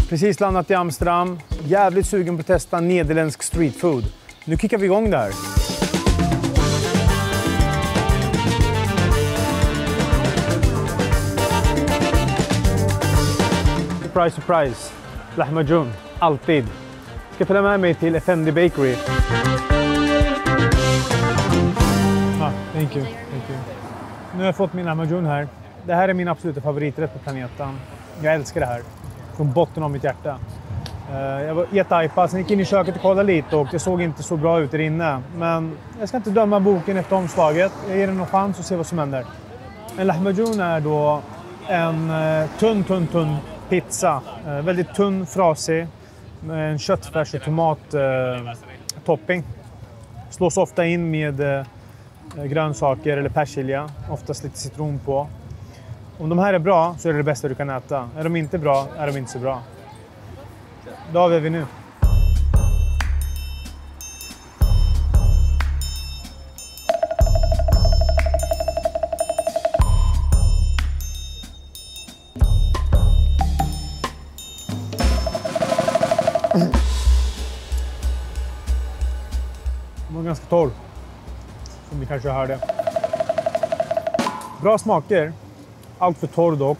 Precis landat i Amsterdam. Jävligt sugen på att testa nederländsk street food. Nu kickar vi igång där. Surprise, surprise. Lahmacun. Alltid. Ska följa med mig till Effendi Bakery. Thank you. Nu har jag fått min lahmacun här. Det här är min absoluta favoriträtt på planeten. Jag älskar det här. Från botten av mitt hjärta. Jag var jättehypad, sen gick in i köket och kollade lite och det såg inte så bra ut där inne. Men jag ska inte döma boken efter omslaget. Jag ger den en chans och se vad som händer. En lahmacun är då en tunn pizza. Väldigt tunn, frasig. Med en köttfärs och tomattopping. Slås ofta in med grönsaker eller persilja. Oftast lite citron på. Om de här är bra så är det det bästa du kan äta. Är de inte bra är de inte så bra. Då har vi nu. Den var ganska torr. Som ni kanske hörde. Bra smaker. Allt för torr dock.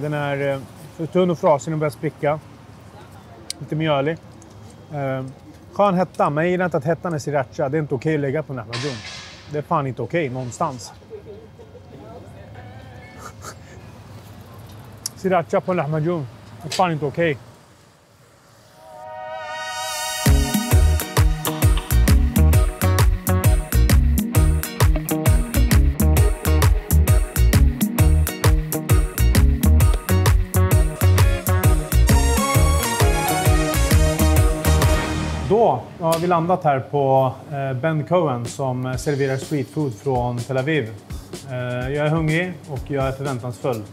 Den är för tunn och frasig och börjar spricka. Lite mjölig. Skön hetta, men jag gillar inte att hettan är sriracha. Det är inte okej att lägga på den här lahmacun. Det är fan inte okej någonstans. Sriracha på en lahmacun. Det är fan inte okej. Då har vi landat här på Ben Cohen som serverar street food från Tel Aviv. Jag är hungrig och jag är förväntansfull.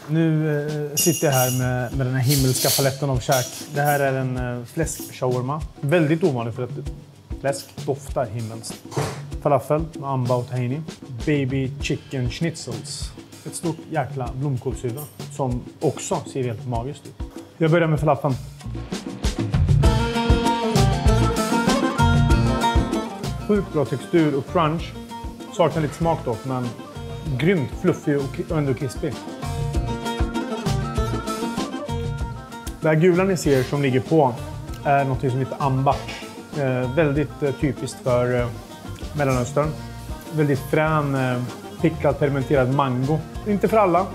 Nu sitter jag här med den här himmelska paletten av käk. Det här är en fläsk-shawarma. Väldigt ovanligt för att fläsk doftar himmelskt. Falafel med amba och tahini. Baby chicken schnitzels. Ett stort jäkla blomkålshuvud som också ser helt magiskt ut. Jag börjar med falafeln. Sjukt bra textur och crunch. Saknar lite smak dock, men grymt fluffig och ändå krispig. Det här gula ni ser som ligger på är något som heter amba. Väldigt typiskt för Mellanöstern. Väldigt frän, picklad, fermenterad mango. Inte för alla.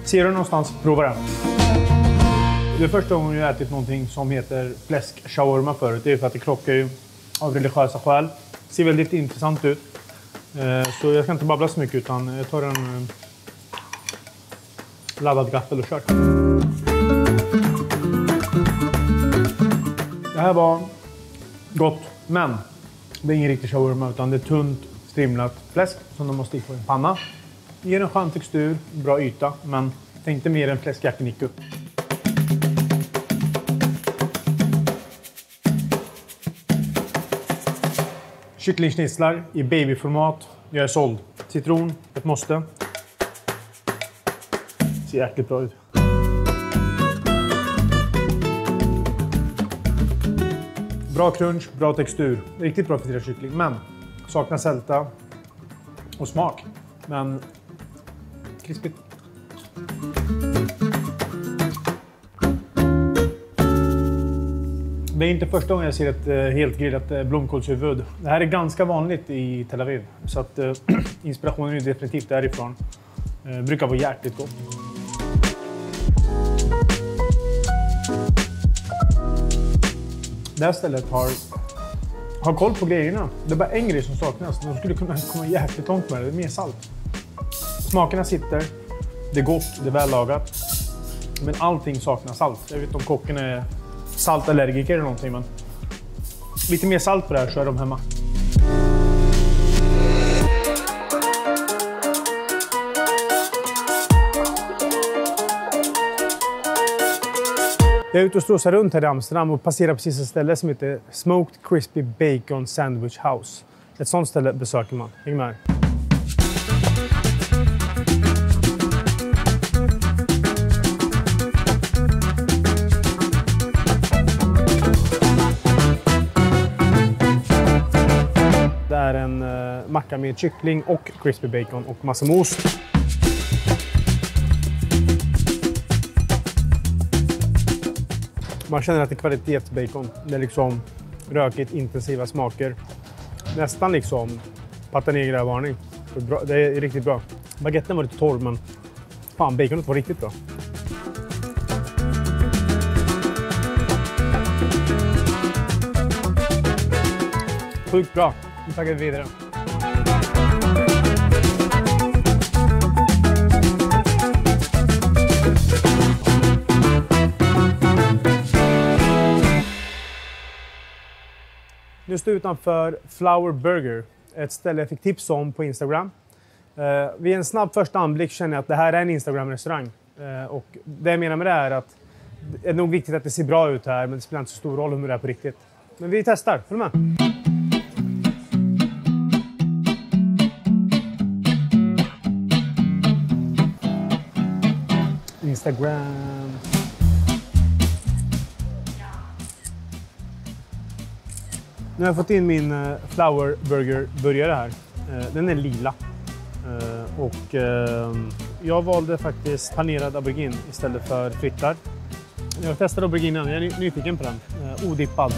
Ser du någonstans, prova den. Det är första gången jag har ätit någonting som heter fläsk-shawarma förut. Det är för att det krockar ju av religiösa skäl. Ser väldigt intressant ut. Så jag ska inte babbla så mycket utan jag tar en laddad gaffel och kör. Det här var gott, men det är ingen riktig shawarma utan det är tunt strimlat fläsk som de måste i på en panna. Ger en skön textur, bra yta, men inte mer än fläsk yakiniku. Kycklingschnitzlar i babyformat. Jag är såld. Citron, ett måste. Ser jäkligt bra ut. Bra crunch, bra textur. Riktigt bra friterad kyckling, men saknar sälta och smak. Men krispigt. Det är inte första gången jag ser ett helt grillat blomkålshuvud. Det här är ganska vanligt i Tel Aviv. Så att inspirationen är definitivt därifrån. Brukar vara jäkligt gott. Det här stället har koll på grejerna. Det är bara en grej som saknas. De skulle kunna komma jäkligt långt med det. Det är mer salt. Smakerna sitter. Det är gott, det är väl lagat. Men allting saknar salt. Jag vet inte om kocken är saltallergiker eller någonting, men lite mer salt på det här så är de hemma. Jag är ute och strosar runt här i Amsterdam och passerar precis ett ställe som heter Smoked Crispy Bacon Sandwich House. Ett sånt ställe besöker man. Häng med här. Det är en macka med kyckling och crispy bacon och massa med ost. Man känner att det är kvalitetsbacon. Det är liksom rökigt, intensiva smaker. Nästan liksom Pata Negra-varning. Det är riktigt bra. Baguetten var lite torr, men fan, baconet var riktigt bra. Sjukt bra. Nu taggar vi vidare. Nu står utanför Flower Burger, ett ställe jag fick tips om på Instagram. Vid en snabb första anblick känner jag att det här är en Instagram-restaurang. Och det jag menar med det är att det är nog viktigt att det ser bra ut här, men det spelar inte så stor roll hur det är på riktigt. Men vi testar, följ med! Instagram. Nu har jag fått in min Flower Burger burgare här. Den är lila. Och jag valde faktiskt panerad aubergine istället för frittar. Jag testade auberginen, jag är nyfiken på den. Odippad.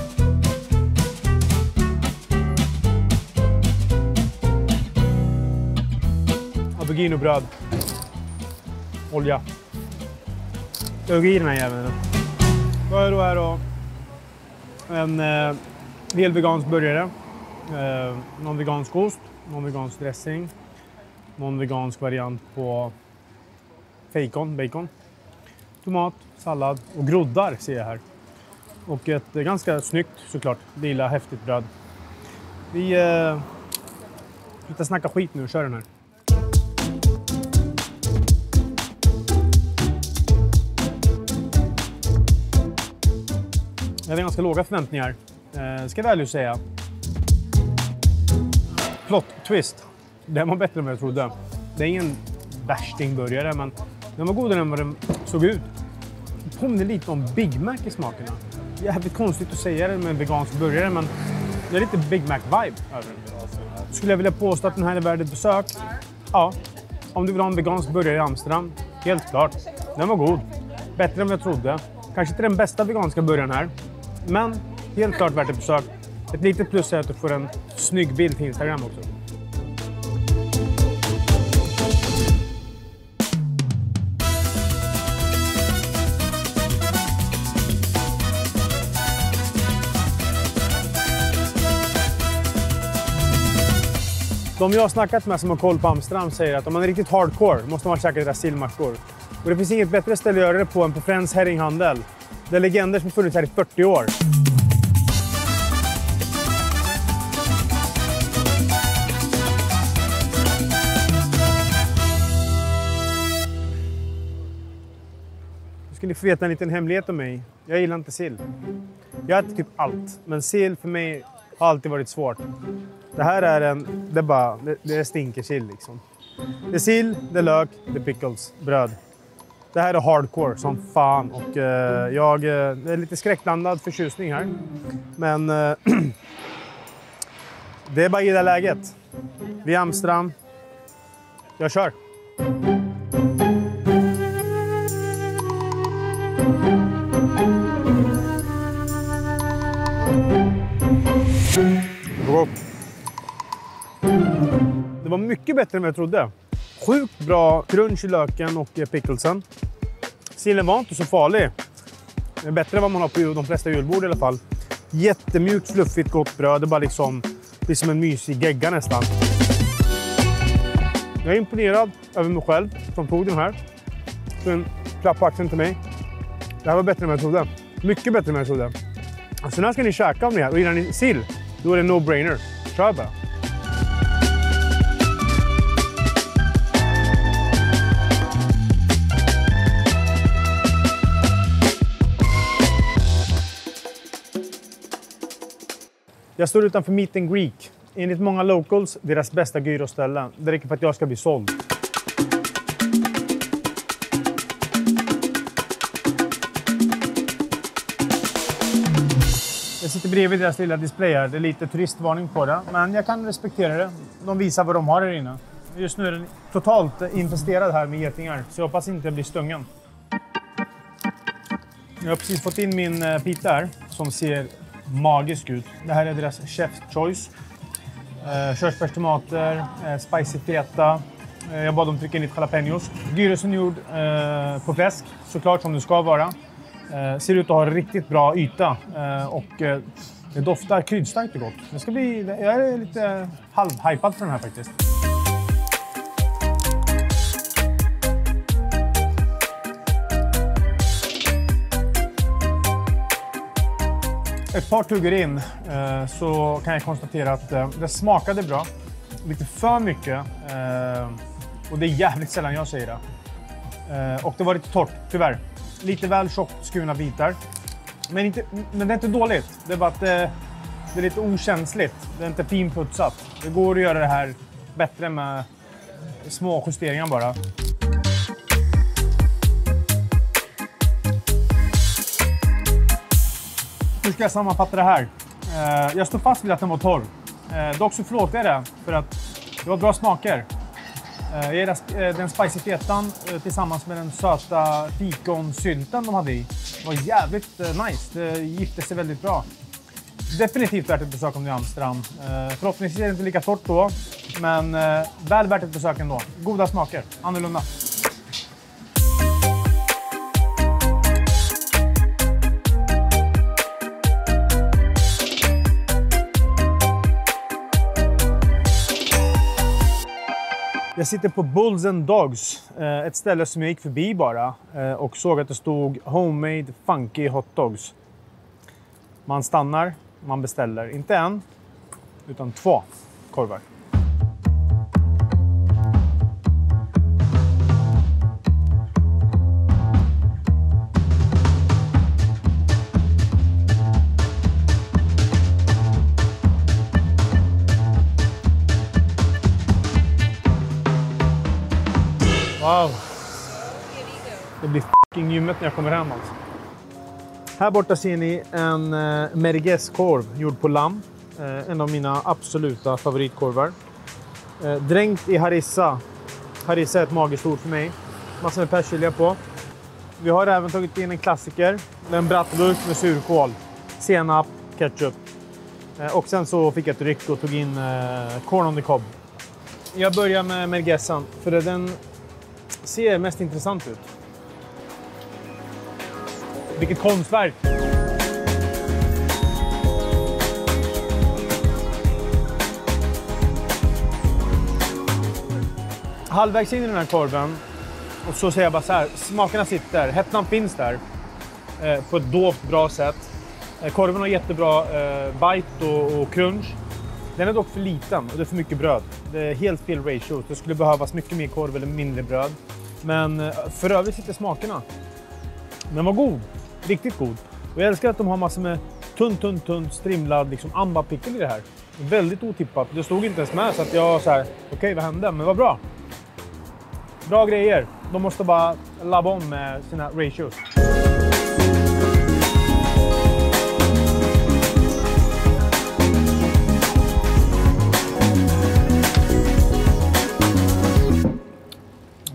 Aubergine och bröd. Olja. Jag i den här jäveln. Då är det här då en hel vegansk burgare. Någon vegansk ost, någon vegansk dressing. Någon vegansk variant på bacon. Tomat, sallad och groddar ser jag här. Och ett ganska snyggt såklart, lila häftigt bröd. Vi slutar snacka skit nu och kör den här. Jag hade ganska låga förväntningar, ska jag väl säga. Plot twist. Den var bättre än vad jag trodde. Det är ingen värstingburgare, men den var godare än vad den såg ut. Det påminner lite om Big Mac i smakerna. Jävligt konstigt att säga det med en vegansk burgare, men det är lite Big Mac-vibe över den. Skulle jag vilja påstå att den här är värd ett besök? Ja. Om du vill ha en vegansk burgare i Amsterdam, helt klart. Den var god. Bättre än vad jag trodde. Kanske inte den bästa veganska burgaren här, men helt klart värt ett besök. Ett litet plus är att du får en snygg bild till Instagram också. De jag har snackat med som har koll på Amsterdam säger att om man är riktigt hardcore måste man käka deras sillmackor. Och det finns inget bättre ställe att göra det på än på Friends Herringhandel. Det är legender som har funnits här i 40 år. Nu ska ni få veta en liten hemlighet om mig. Jag gillar inte sill. Jag äter typ allt, men sill för mig har alltid varit svårt. Det här är det stinker sill liksom. Det är sill, det är lök, det är pickles, bröd. Det här är hardcore som fan och det är lite skräckblandad förtjusning här. Men det är bara i det läget. Vi är Amsterdam. Jag kör. Det var mycket bättre än vad jag trodde. Sjukt bra crunch i löken och picklesen. Sillen var inte så farlig. Det är bättre än vad man har på de flesta julbord i alla fall. Jättemjukt, fluffigt, gott bröd. Det är bara liksom en mysig gegga nästan. Jag är imponerad över mig själv som tog den här. Så en klapp på axeln till mig. Det här var bättre än vad jag trodde. Mycket bättre än vad jag trodde. Så när ska ni käka om det här? Och innan ni sill, då är det no-brainer. Kör bara. Jag står utanför Meet and Greek. Enligt många locals, deras bästa gyroställe. Det räcker för att jag ska bli såld. Jag sitter bredvid deras lilla display här. Det är lite turistvarning på det. Men jag kan respektera det. De visar vad de har här inne. Just nu är den totalt infesterad här med getingar. Så jag hoppas inte jag blir stungen. Jag har precis fått in min pita här. Som ser magisk ut. Det här är deras Chef's Choice. Körsbärstomater, spicy feta. Jag bad dem trycka in lite jalapenos. Gyrosen gjord på fläsk. Såklart som det ska vara. Ser ut att ha riktigt bra yta. Och det doftar kryddstarkt och gott. Det ska bli, jag är lite halvhypad för den här faktiskt. Ett par tuggar in så kan jag konstatera att det smakade bra. Lite för mycket. Och det är jävligt sällan jag säger det. Och det var lite torrt, tyvärr. Lite väl tjockt skurna bitar. Men det är inte dåligt. Det är bara att det är lite okänsligt. Det är inte finputsat. Det går att göra det här bättre med små justeringar bara. Hur ska jag sammanfatta det här? Jag står fast vid att den var torr. Dock så förlåter jag det för att det var bra smaker. Den spicy fetan tillsammans med den söta fikonsylten de hade i var jävligt nice. Det gifte sig väldigt bra. Definitivt värt ett besök om du är i Amsterdam. Förhoppningsvis är det inte lika torrt då, men väl värt ett besök ändå. Goda smaker, annorlunda. Jag sitter på Bulls and Dogs, ett ställe som jag gick förbi bara och såg att det stod Homemade Funky Hot Dogs. Man stannar, man beställer inte en, utan 2 korvar. Wow. Det blir fucking gymmet när jag kommer hem alltså. Här borta ser ni en merguez-korv gjord på lamm. En av mina absoluta favoritkorvar. Dränkt i harissa. Harissa är ett magiskt ord för mig. Massor med persilja på. Vi har även tagit in en klassiker. En bratwurst med surkål. Senap, ketchup. Och sen så fick jag ett ryck och tog in corn on the cob. Jag börjar med merguezan. För den ser mest intressant ut. Vilket konstverk! Halvvägs in i den här korven och så säger jag bara så här, smakerna sitter, hettan finns där på ett dovt bra sätt. Korven har jättebra bite och crunch. Den är dock för liten och det är för mycket bröd. Det är helt fel ratio. Det skulle behövas mycket mer korv eller mindre bröd. Men för övrigt sitter smakerna. Den var god. Riktigt god. Och jag älskar att de har massor med tunn strimlad liksom amba-pickle i det här. Väldigt otippat. Det stod inte ens med så att jag så här, okej, vad hände? Men vad bra. Bra grejer. De måste bara labba om med sina ratios.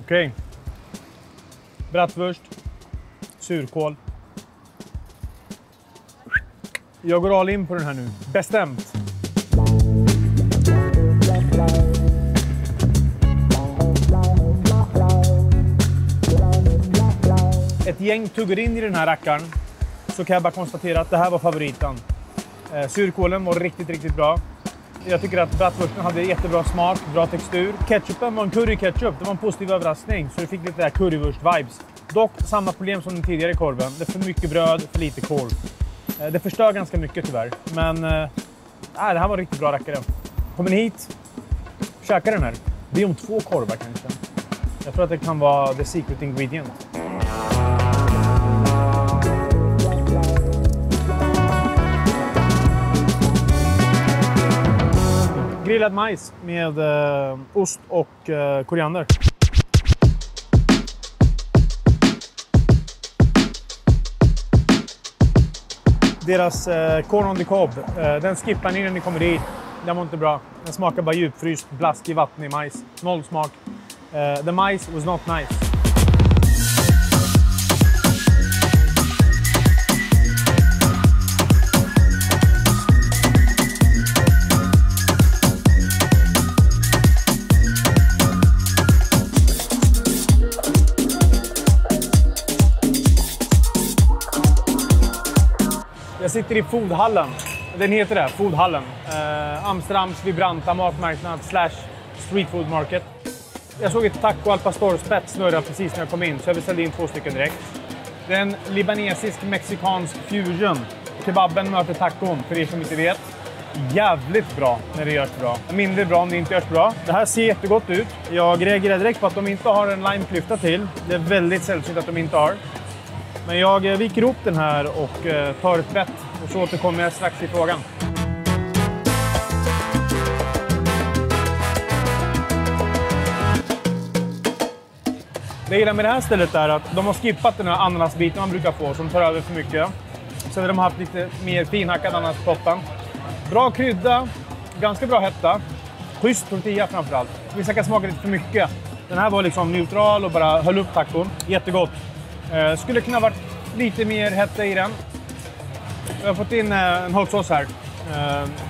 Okej. Bratwurst. Surkål. Jag går all in på den här nu. Bestämt. Ett gäng tuggar in i den här rackaren. Så kan jag bara konstatera att det här var favoriten. Surkålen var riktigt bra. Jag tycker att bratwursten hade jättebra smak, bra textur. Ketchupen var en curry-ketchup. Det var en positiv överraskning. Så det fick lite där currywurst-vibes. Dock samma problem som den tidigare korven. Det är för mycket bröd, för lite korv. Det förstör ganska mycket tyvärr. Men det här var riktigt bra rackare. Kommer ni hit, käka den här. Det är om 2 korvar kanske. Jag tror att det kan vara the secret ingredient. grillad majs med ost och koriander. Deras corn on the cob, den skippar ni när ni kommer dit. Den var inte bra. Den smakar bara djupfryst, blaskig, vattnig majs. Noll smak. The mice was not nice. Jag sitter i Foodhallen. Den heter det, Foodhallen. Amsterdams vibranta matmarknad / street food market. Jag såg ett taco al pastor-spett snurra precis när jag kom in, så jag beställde in 2 stycken direkt. Det är en libanesisk-mexikansk fusion. Kebaben möter tacon, för er som inte vet. Jävligt bra när det görs bra. Mindre bra om det inte görs bra. Det här ser jättegott ut. Jag reagerar direkt på att de inte har en limeklyfta till. Det är väldigt sällsynt att de inte har. Men jag viker ihop den här och tar ett bett. Och så återkommer jag strax till frågan. Det jag gillar med det här stället är att de har skippat den här ananasbiten man brukar få som tar över för mycket. Sen har de haft lite mer finhackad ananas på toppen. Bra krydda, ganska bra hetta. Schysst tortilla framförallt. Vissa kan smaka lite för mycket. Den här var liksom neutral och bara höll upp tacon. Jättegott. Skulle kunna varit lite mer hetta i den. Jag har fått in en hotsås här.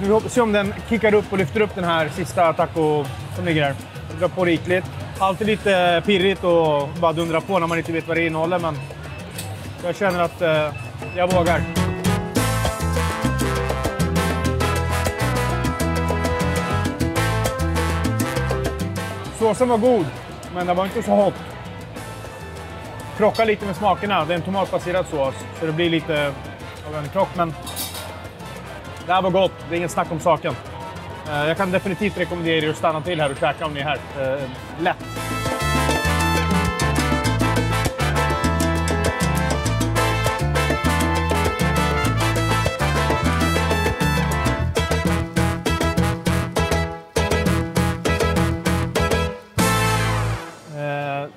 Vi får se om den kickar upp och lyfter upp den här sista taco som ligger här. Drar på rikligt. Alltid lite pirrigt och bara dundra på när man inte vet vad det innehåller. Men jag känner att jag vågar. Såsen var god, men den var inte så hot. Krockar lite med smakerna. Det är en tomatbaserad sås, så det blir lite av en krock. Men det här var gott. Det är ingen snack om saken. Jag kan definitivt rekommendera er att stanna till här och käka om ni är här. Lätt.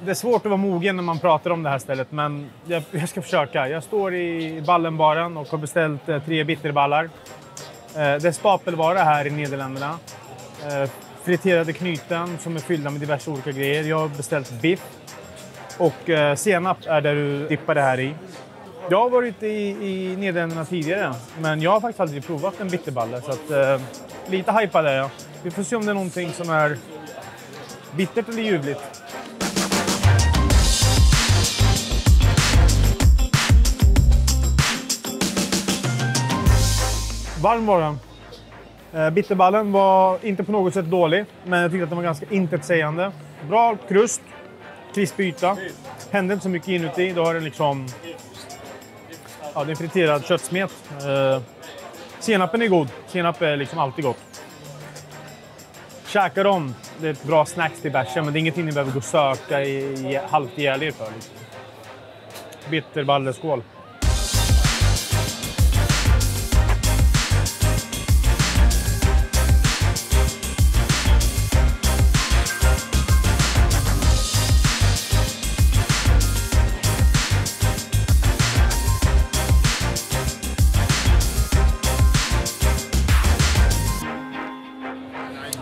Det är svårt att vara mogen när man pratar om det här stället, men jag ska försöka. Jag står i ballenbaren och har beställt 3 bitterballar. Det är stapelvara här i Nederländerna. Friterade knyten som är fyllda med diverse olika grejer. Jag har beställt biff. Och senap är där du dippar det här i. Jag har varit i Nederländerna tidigare, men jag har faktiskt aldrig provat en bitterballe. Så att, lite hypad är jag. Vi får se om det är någonting som är bittert eller ljuvligt. Varm var den. Bitterballen var inte på något sätt dålig, men jag tyckte att den var ganska intetsägande. Bra krust, krispig yta. Hände inte så mycket inuti. Då har den liksom... Ja, det är en friterad köttsmet. Senapen är god. Senap är liksom alltid gott. Käkar dem. Det är ett bra snacks till bärsen, men det är ingenting ni behöver gå och söka i halvt ihjäl er för. Liksom. Bitterballeskål.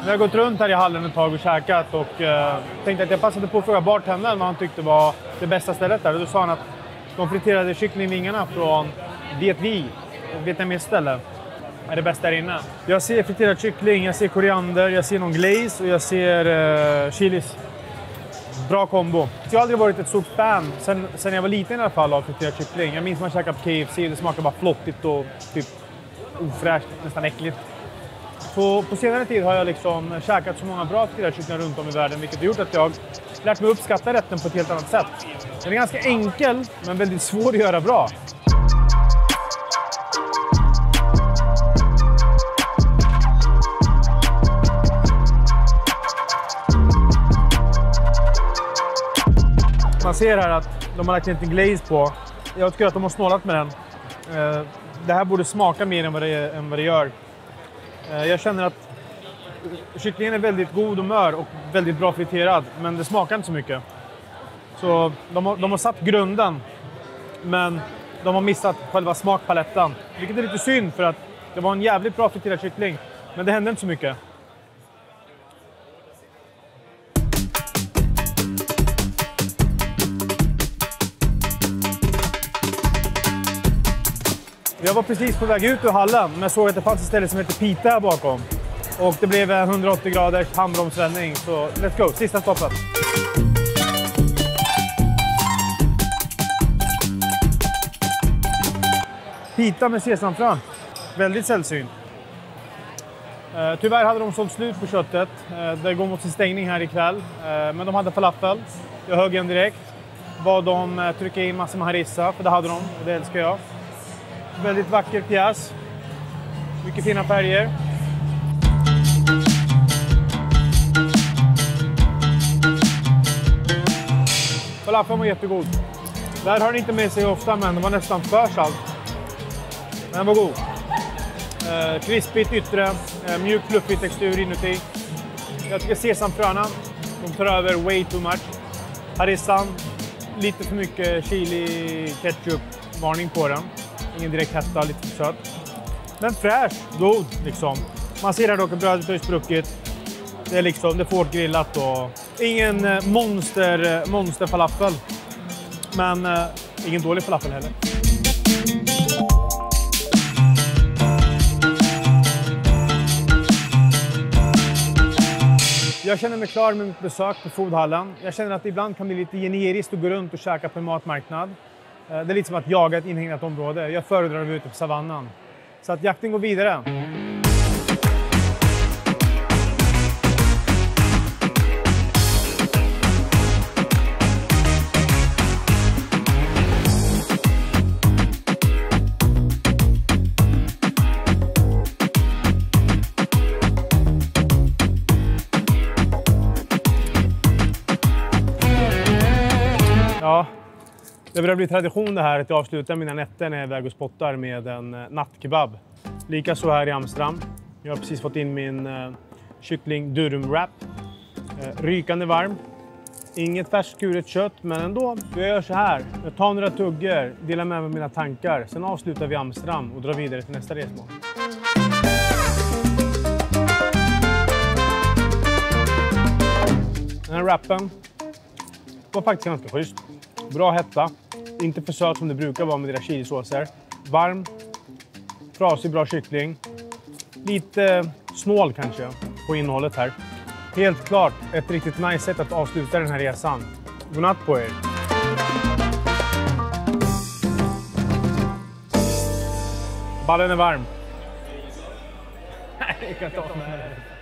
Jag har gått runt här i hallen ett tag och käkat och tänkte att jag passade på att fråga bartendern vad han tyckte var det bästa stället där. Och då sa han att de friterade kycklingvingarna från vietnamesiskt ställe är det bästa där inne. Jag ser friterad kyckling, jag ser koriander, jag ser någon glaze och jag ser chilis. Bra kombo. Jag har aldrig varit ett stort fan, sen jag var liten i alla fall, av friterad kyckling. Jag minns man käkade på KFC, det smakar bara flottigt och typ ofräscht, nästan äckligt. På senare tid har jag liksom käkat så många bra kycklingar runt om i världen, vilket har gjort att jag lärt mig uppskatta rätten på ett helt annat sätt. Den är ganska enkel, men väldigt svår att göra bra. Man ser här att de har lagt lite glaze på. Jag tycker att de har snålat med den. Det här borde smaka mer än vad det gör. Jag känner att kycklingen är väldigt god och mör och väldigt bra friterad. Men det smakar inte så mycket. Så de har satt grunden. Men de har missat själva smakpaletten. Vilket är lite synd för att det var en jävligt bra friterad kyckling. Men det hände inte så mycket. Jag var precis på väg ut ur hallen, men såg att det fanns ett ställe som heter Pita här bakom. Och det blev en 180 graders handbromsvändning, så let's go, sista stoppet. Pita med sesamfrön, väldigt sällsynt. Tyvärr hade de sålt slut på köttet. Det går mot sin stängning här ikväll. Men de hade falafel. Jag högg en direkt. Bad dem trycka in massor med harissa, för det hade de och det älskar jag. Väldigt vacker pjäs. Mycket fina färger. Falafeln var jättegod. Där har den inte med sig ofta, men det var nästan för salt. Men den var god. Krispigt yttre, mjuk fluffig textur inuti. Jag tycker sesamfröna, de tar över way too much. Harissan, lite för mycket chili ketchup varning på den. Ingen direkt hetta, lite för sött. Men fräsch, god liksom. Man ser här dock att brödet är spruckit. Det är liksom, det är hårt grillat och ingen monster falafel. Men ingen dålig falafel heller. Jag känner mig klar med mitt besök på Foodhallen. Jag känner att det ibland kan bli lite generiskt att gå runt och käka på en matmarknad. Det är lite som att jaga ett inhägnat område. Jag föredrar att vara ute på savannen. Så att jakten går vidare. Ja, det börjar bli tradition det här att jag avslutar mina nätter när jag är iväg och spottar med en nattkebab. Likaså här i Amsterdam. Jag har precis fått in min kyckling durum wrap. Rykande varm. Inget färskuret kött, men ändå. Jag gör så här. Jag tar några tuggor, delar med mig av mina tankar. Sen avslutar vi Amsterdam och drar vidare till nästa resmål. Den här wrappen var faktiskt ganska schysst. Bra hetta. Inte för söt som det brukar vara med deras chilisåser. Varm. Frasig, bra kyckling. Lite snål kanske på innehållet här. Helt klart ett riktigt nice sätt att avsluta den här resan. Godnatt på er. Ballen är varm. Nej, jag kan ta med det.